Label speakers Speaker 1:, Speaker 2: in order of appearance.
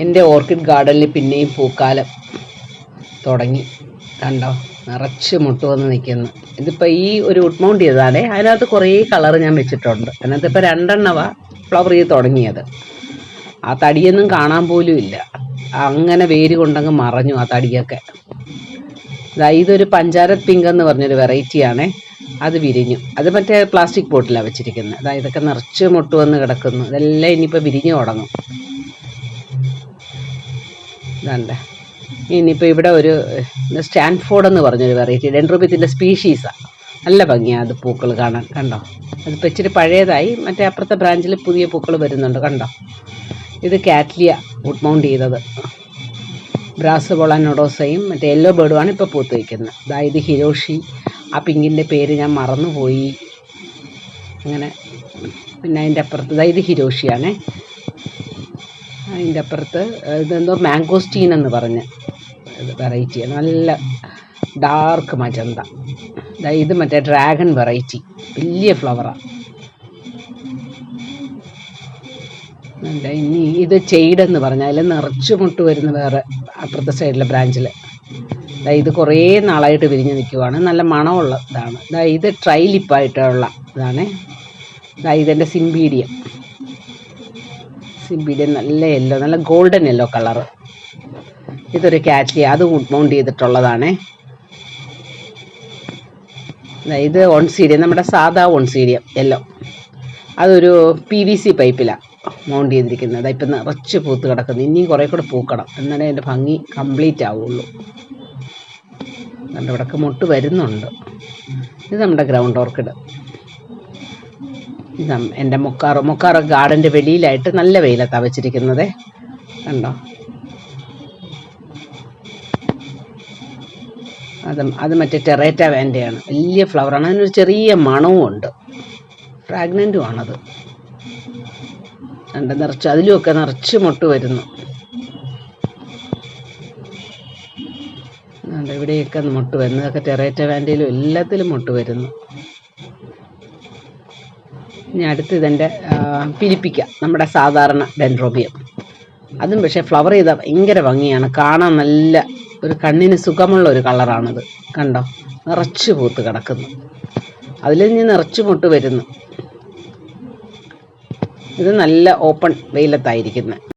Speaker 1: എൻ്റെ ഓർക്കിഡ് ഗാർഡനിൽ പിന്നെയും പൂക്കാലം തുടങ്ങി. കണ്ടോ, നിറച്ച് മുട്ട് വന്ന് നിൽക്കുന്നു. ഇതിപ്പോൾ ഈ ഒരു ഉട്ട്മൗണ്ട് ചെയ്തതാണേ. അതിനകത്ത് കുറേ കളർ ഞാൻ വെച്ചിട്ടുണ്ട്. അതിനകത്ത് ഇപ്പോൾ 2 ഫ്ലവർ ചെയ്ത് തുടങ്ങിയത്. ആ തടിയൊന്നും കാണാൻ പോലും ഇല്ല. അങ്ങനെ വേര് കൊണ്ടങ്ങ് മറഞ്ഞു ആ തടിയൊക്കെ. ഇതൊരു പഞ്ചാരത് പിങ്ക് എന്ന് പറഞ്ഞൊരു വെറൈറ്റിയാണേ. അത് വിരിഞ്ഞു. അത് മറ്റേ പ്ലാസ്റ്റിക് ബോട്ടിലാണ് വെച്ചിരിക്കുന്നത്. ഇതൊക്കെ നിറച്ച് മുട്ട് വന്ന് കിടക്കുന്നു. ഇതെല്ലാം ഇനിയിപ്പോൾ വിരിഞ്ഞു തുടങ്ങും. ഇതാണ്ടേ, ഇനിയിപ്പോൾ ഇവിടെ ഒരു സ്റ്റാൻഫോർഡ് എന്ന് പറഞ്ഞൊരു വെറൈറ്റി ഡെൻഡ്രോബിയത്തിൻ്റെ സ്പീഷീസാണ്. നല്ല ഭംഗിയാണ് അത് പൂക്കൾ കാണാൻ. കണ്ടോ, അതിപ്പോൾ ഇച്ചിരി പഴയതായി. മറ്റേ അപ്പുറത്തെ ബ്രാഞ്ചിൽ പുതിയ പൂക്കൾ വരുന്നുണ്ട്. കണ്ടോ, ഇത് കാറ്റ്ലിയ ഉട്ട്മൗണ്ട് ചെയ്തത്. ബ്രാസ് ബൊളാനോഡോസയും മറ്റേ യെല്ലോ ബേർഡുമാണ് ഇപ്പോൾ പൂത്ത് വയ്ക്കുന്നത്. ഇത് ഹിരോഷി. ആ പിങ്കിൻ്റെ പേര് ഞാൻ മറന്നുപോയി. അങ്ങനെ പിന്നെ അതിൻ്റെ അപ്പുറത്ത് ഇത് ഹിരോഷിയാണേ. അതിൻ്റെ അപ്പുറത്ത് ഇതെന്തോ മാംഗോസ്റ്റീൻ എന്ന് പറഞ്ഞ വെറൈറ്റിയാണ്. നല്ല ഡാർക്ക് മജന്ത. ഇത് മറ്റേ ഡ്രാഗൺ വെറൈറ്റി, വലിയ ഫ്ലവറാണ്. ഇനി ഇത് ചെയ്ഡെന്ന് പറഞ്ഞാൽ അതിൽ നിറച്ച് മുട്ട് വരുന്ന വേറെ അപ്പുറത്തെ സൈഡിലെ ബ്രാഞ്ചിൽ. ഇത് കുറേ നാളായിട്ട് വിരിഞ്ഞ് നിൽക്കുവാണ്. നല്ല മണമുള്ള ഇതാണ്. ഇത് ട്രൈലിപ്പായിട്ടുള്ള ഇതാണ്. ഇതെൻ്റെ സിംബീഡിയം നല്ല യെല്ലോ, നല്ല ഗോൾഡൻ യെല്ലോ കളറ്. ഇതൊരു കാറ്റ്ലിയ, അത് ഉട്ട്മൗണ്ട് ചെയ്തിട്ടുള്ളതാണേ. ഇത് ഓൺസീഡിയം, നമ്മുടെ സാധാ ഓൺസീഡിയം യെല്ലോ. അതൊരു PVC പൈപ്പിലാണ് മൗണ്ട് ചെയ്തിരിക്കുന്നത്. ഇപ്പം നിറച്ച് പൂത്ത് കിടക്കുന്നു. ഇനിയും കുറേ കൂടെ പൂക്കണം, എന്നാലേ അതിൻ്റെ ഭംഗി കംപ്ലീറ്റ് ആവുള്ളൂ. അതുകൊണ്ട് ഇവിടെയൊക്കെ മുട്ട് വരുന്നുണ്ട്. ഇത് നമ്മുടെ ഗ്രൗണ്ട് ഓർക്കിഡ്. ഇത് എൻ്റെ മൊക്കാറോ ഗാർഡൻ്റെ വെളിയിലായിട്ട് നല്ല വെയിലത്താണ് വെച്ചിരിക്കുന്നത്. കണ്ടോ, അത് മറ്റേ ടെറേറ്റ വാൻഡയാണ്. വലിയ ഫ്ലവറാണ്. അതിനൊരു ചെറിയ മണവും ഉണ്ട്. ഫ്രാഗ്നൻറ്റുമാണത്. നിറച്ച് അതിലുമൊക്കെ നിറച്ച് മുട്ട് വരുന്നു. ഇവിടെയൊക്കെ മുട്ട് വരുന്നു. ഇതൊക്കെ ടെറേറ്റ വാൻഡയിലും എല്ലാത്തിലും മുട്ട് വരുന്നു. ഇനി അടുത്ത് ഇതെൻ്റെ പിലിപ്പിക്ക, നമ്മുടെ സാധാരണ ഡെൻഡ്രോബിയം. അതും പക്ഷേ ഫ്ലവർ ചെയ്താൽ ഭയങ്കര ഭംഗിയാണ് കാണാൻ. നല്ല ഒരു കണ്ണിന് സുഖമുള്ള ഒരു കളറാണത്. കണ്ടോ, നിറച്ച് പൂത്ത് കിടക്കുന്നു. അതിൽ നിന്ന് നിറച്ച് മുട്ട് വരുന്നു. ഇത് നല്ല ഓപ്പൺ വെയിലത്തായിരിക്കുന്നത്.